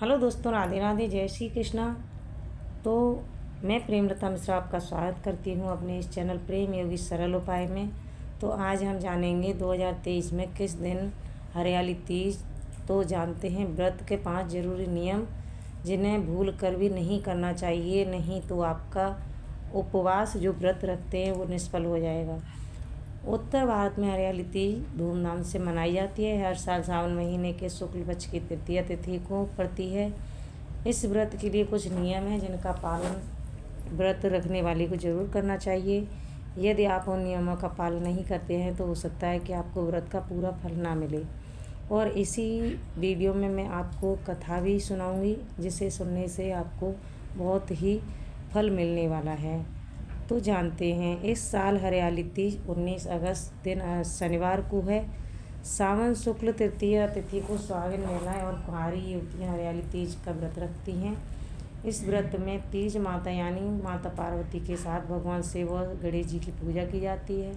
Hello दोस्तों, राधे राधे, जय श्री कृष्णा। तो मैं प्रेमलता मिश्रा आपका स्वागत करती हूँ अपने इस चैनल प्रेम योगी सरल उपाय में। तो आज हम जानेंगे 2023 में किस दिन हरियाली तीज। तो जानते हैं व्रत के 5 जरूरी नियम जिन्हें भूल कर भी नहीं करना चाहिए, नहीं तो आपका उपवास जो व्रत रखते हैं वो निष्फल हो जाएगा। उत्तर भारत में हरियाली तीज धूमधाम से मनाई जाती है। हर साल सावन महीने के शुक्ल पक्ष की तृतीया तिथि को पड़ती है। इस व्रत के लिए कुछ नियम हैं जिनका पालन व्रत रखने वाले को जरूर करना चाहिए। यदि आप उन नियमों का पालन नहीं करते हैं तो हो सकता है कि आपको व्रत का पूरा फल ना मिले। और इसी वीडियो में मैं आपको कथा भी सुनाऊंगी जिसे सुनने से आपको बहुत ही फल मिलने वाला है। तो जानते हैं इस साल हरियाली तीज 19 अगस्त दिन शनिवार को है। सावन शुक्ल तृतीया तिथि को सुहागिन महिलाएं और कुंवारी युवतियाँ हरियाली तीज का व्रत रखती हैं। इस व्रत में तीज माता यानी माता पार्वती के साथ भगवान शिव और गणेश जी की पूजा की जाती है।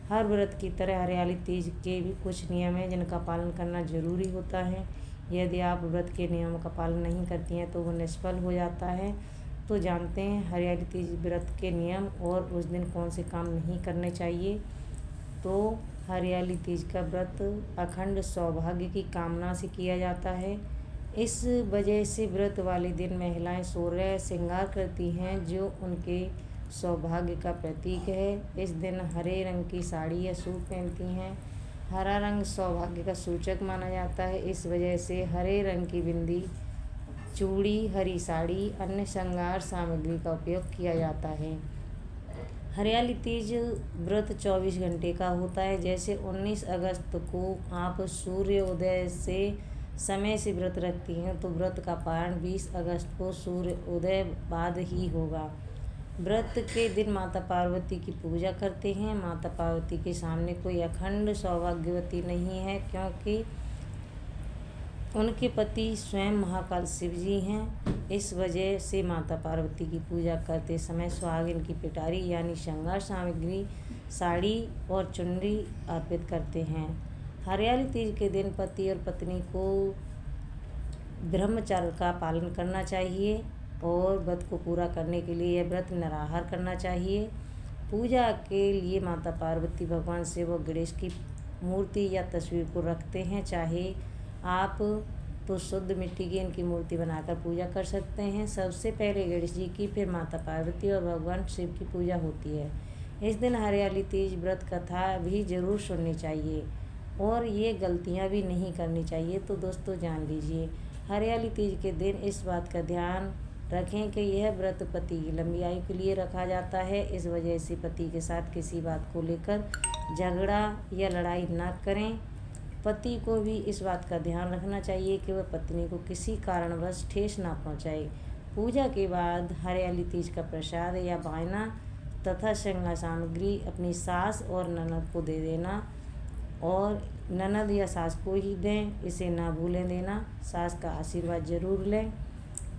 हर व्रत की तरह हरियाली तीज के भी कुछ नियम हैं जिनका पालन करना जरूरी होता है। यदि आप व्रत के नियमों का पालन नहीं करती हैं तो वो निष्फल हो जाता है। तो जानते हैं हरियाली तीज व्रत के नियम और उस दिन कौन से काम नहीं करने चाहिए। तो हरियाली तीज का व्रत अखंड सौभाग्य की कामना से किया जाता है। इस वजह से व्रत वाले दिन महिलाएं सूर्य श्रृंगार करती हैं जो उनके सौभाग्य का प्रतीक है। इस दिन हरे रंग की साड़ी या सूट पहनती हैं। हरा रंग सौभाग्य का सूचक माना जाता है। इस वजह से हरे रंग की बिंदी, चूड़ी, हरी साड़ी, अन्य श्रृंगार सामग्री का उपयोग किया जाता है। हरियाली तीज व्रत 24 घंटे का होता है। जैसे 19 अगस्त को आप सूर्योदय से समय से व्रत रखती हैं तो व्रत का पारण 20 अगस्त को सूर्योदय बाद ही होगा। व्रत के दिन माता पार्वती की पूजा करते हैं। माता पार्वती के सामने कोई अखंड सौभाग्यवती नहीं है क्योंकि उनके पति स्वयं महाकाल शिव जी हैं। इस वजह से माता पार्वती की पूजा करते समय सुहागिन की पिटारी यानी श्रृंगार सामग्री, साड़ी और चुनरी अर्पित करते हैं। हरियाली तीज के दिन पति और पत्नी को ब्रह्मचर्य का पालन करना चाहिए और व्रत को पूरा करने के लिए यह व्रत निराहार करना चाहिए। पूजा के लिए माता पार्वती, भगवान शिव और गणेश की मूर्ति या तस्वीर को रखते हैं। चाहे आप तो शुद्ध मिट्टी की इनकी मूर्ति बनाकर पूजा कर सकते हैं। सबसे पहले गणेश जी की, फिर माता पार्वती और भगवान शिव की पूजा होती है। इस दिन हरियाली तीज व्रत कथा भी जरूर सुननी चाहिए और ये गलतियां भी नहीं करनी चाहिए। तो दोस्तों जान लीजिए, हरियाली तीज के दिन इस बात का ध्यान रखें कि यह व्रत पति की लंबी आयु के लिए रखा जाता है। इस वजह से पति के साथ किसी बात को लेकर झगड़ा या लड़ाई ना करें। पति को भी इस बात का ध्यान रखना चाहिए कि वह पत्नी को किसी कारणवश ठेस ना पहुंचाए। पूजा के बाद हरियाली तीज का प्रसाद या वायना तथा श्रृंगार सामग्री अपनी सास और ननद को दे देना और ननद या सास को ही दें, इसे ना भूलें देना। सास का आशीर्वाद जरूर लें।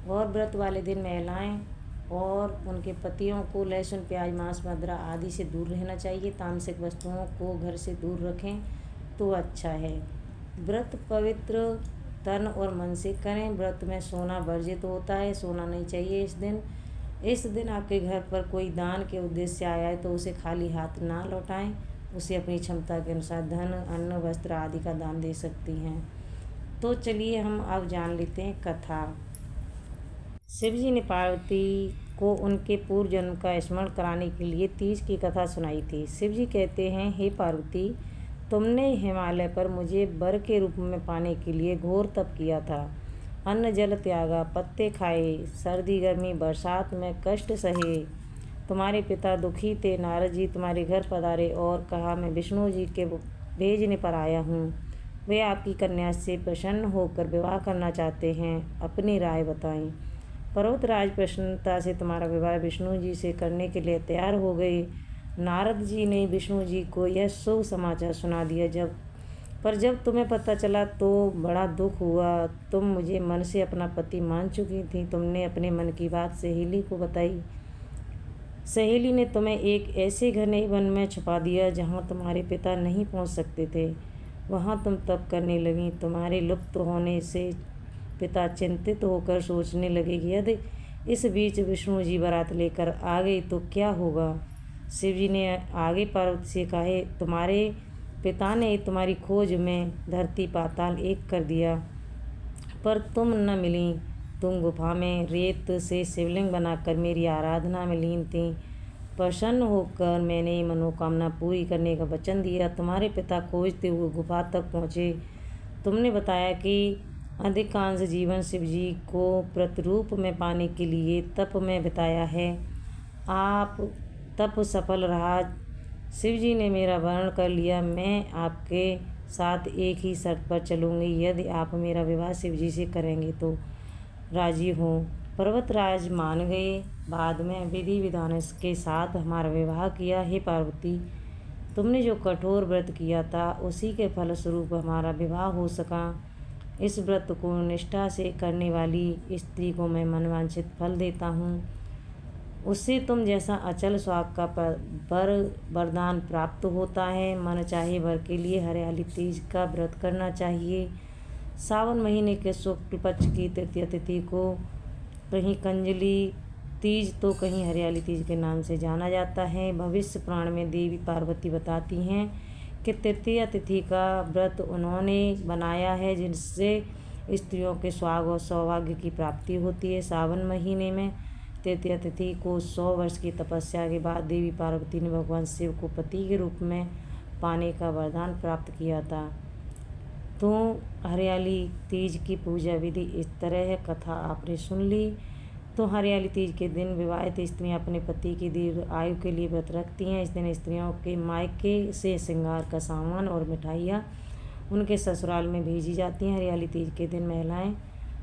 और व्रत वाले दिन महिलाएं और उनके पतियों को लहसुन, प्याज, मांस, मदिरा आदि से दूर रहना चाहिए। तामसिक वस्तुओं को घर से दूर रखें तो अच्छा है। व्रत पवित्र तन और मन से करें। व्रत में सोना वर्जित होता है, सोना नहीं चाहिए इस दिन आपके घर पर कोई दान के उद्देश्य से आया है तो उसे खाली हाथ ना लौटाएं। उसे अपनी क्षमता के अनुसार धन, अन्न, वस्त्र आदि का दान दे सकती हैं। तो चलिए हम अब जान लेते हैं कथा। शिवजी ने पार्वती को उनके पूर्व जन्म का स्मरण कराने के लिए तीज की कथा सुनाई थी। शिवजी कहते हैं, हे पार्वती, तुमने हिमालय पर मुझे वर के रूप में पाने के लिए घोर तप किया था। अन्न जल त्यागा, पत्ते खाए, सर्दी गर्मी बरसात में कष्ट सहे। तुम्हारे पिता दुखी थे। नारद जी तुम्हारे घर पधारे और कहा, मैं विष्णु जी के भेजने पर आया हूँ। वे आपकी कन्या से प्रसन्न होकर विवाह करना चाहते हैं। अपनी राय बताएं। पर्वतराज प्रसन्नता से तुम्हारा विवाह विष्णु जी से करने के लिए तैयार हो गए। नारद जी ने विष्णु जी को यह शुभ समाचार सुना दिया। जब तुम्हें पता चला तो बड़ा दुख हुआ। तुम मुझे मन से अपना पति मान चुकी थी। तुमने अपने मन की बात सहेली को बताई। सहेली ने तुम्हें एक ऐसे घने वन में छुपा दिया जहाँ तुम्हारे पिता नहीं पहुँच सकते थे। वहाँ तुम तप करने लगी। तुम्हारे लुप्त होने से पिता चिंतित होकर सोचने लगे कि यदि इस बीच विष्णु जी बारात लेकर आ गए तो क्या होगा। शिव जी ने आगे पार्वती से कहे, तुम्हारे पिता ने तुम्हारी खोज में धरती पाताल एक कर दिया, पर तुम न मिली। तुम गुफा में रेत से शिवलिंग बनाकर मेरी आराधना में लीन थीं। प्रसन्न होकर मैंने मनोकामना पूरी करने का वचन दिया। तुम्हारे पिता खोजते हुए गुफा तक पहुँचे। तुमने बताया कि अधिकांश जीवन शिव जी को प्रतिरूप में पाने के लिए तप में बिताया है। आप तप सफल रहा। शिव जी ने मेरा वर्ण कर लिया। मैं आपके साथ एक ही शर्त पर चलूँगी, यदि आप मेरा विवाह शिव जी से करेंगे तो राजी हों। पर्वतराज मान गए। बाद में विधि विधान के साथ हमारा विवाह किया। हे पार्वती, तुमने जो कठोर व्रत किया था उसी के फलस्वरूप हमारा विवाह हो सका। इस व्रत को निष्ठा से करने वाली स्त्री को मैं मनवांछित फल देता हूँ। उससे तुम जैसा अचल सुहाग का वरदान प्राप्त होता है। मन चाहे वर के लिए हरियाली तीज का व्रत करना चाहिए। सावन महीने के शुक्ल पक्ष की तृतीय तिथि को कहीं कंजली तीज तो कहीं हरियाली तीज के नाम से जाना जाता है। भविष्य पुराण में देवी पार्वती बताती हैं कि तृतीय तिथि का व्रत उन्होंने बनाया है जिनसे स्त्रियों के सुहाग और सौभाग्य की प्राप्ति होती है। सावन महीने में तृतीय तिथि को 100 वर्ष की तपस्या के बाद देवी पार्वती ने भगवान शिव को पति के रूप में पाने का वरदान प्राप्त किया था। तो हरियाली तीज की पूजा विधि इस तरह है। कथा आपने सुन ली। तो हरियाली तीज के दिन विवाहित स्त्रियां अपने पति की दीर्घ आयु के लिए व्रत रखती हैं। इस दिन स्त्रियों के मायके से श्रृंगार का सामान और मिठाइयाँ उनके ससुराल में भेजी जाती हैं। हरियाली तीज के दिन महिलाएं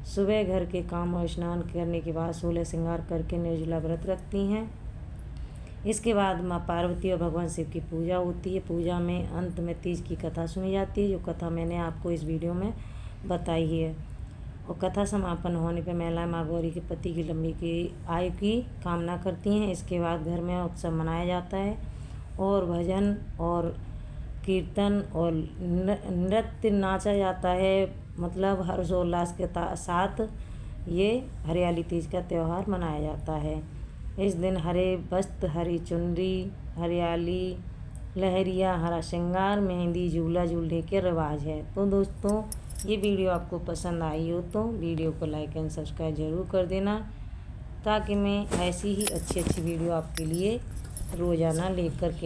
सुबह घर के काम और स्नान करने के बाद 16 श्रृंगार करके निर्जला व्रत रखती हैं। इसके बाद माँ पार्वती और भगवान शिव की पूजा होती है। पूजा में अंत में तीज की कथा सुनी जाती है, जो कथा मैंने आपको इस वीडियो में बताई है। और कथा समापन होने पर महिलाएं माँ गौरी के पति की लंबी की आयु की कामना करती हैं। इसके बाद घर में उत्सव मनाया जाता है और भजन और कीर्तन और नृत्य नाचा जाता है। मतलब हर्षोल्लास के साथ ये हरियाली तीज का त्यौहार मनाया जाता है। इस दिन हरे वस्त्र, हरी चुनरी, हरियाली, लहरिया, हरा श्रृंगार, मेहंदी, झूला झूलने के रिवाज है। तो दोस्तों, ये वीडियो आपको पसंद आई हो तो वीडियो को लाइक एंड सब्सक्राइब ज़रूर कर देना, ताकि मैं ऐसी ही अच्छी वीडियो आपके लिए रोज़ाना लेकर के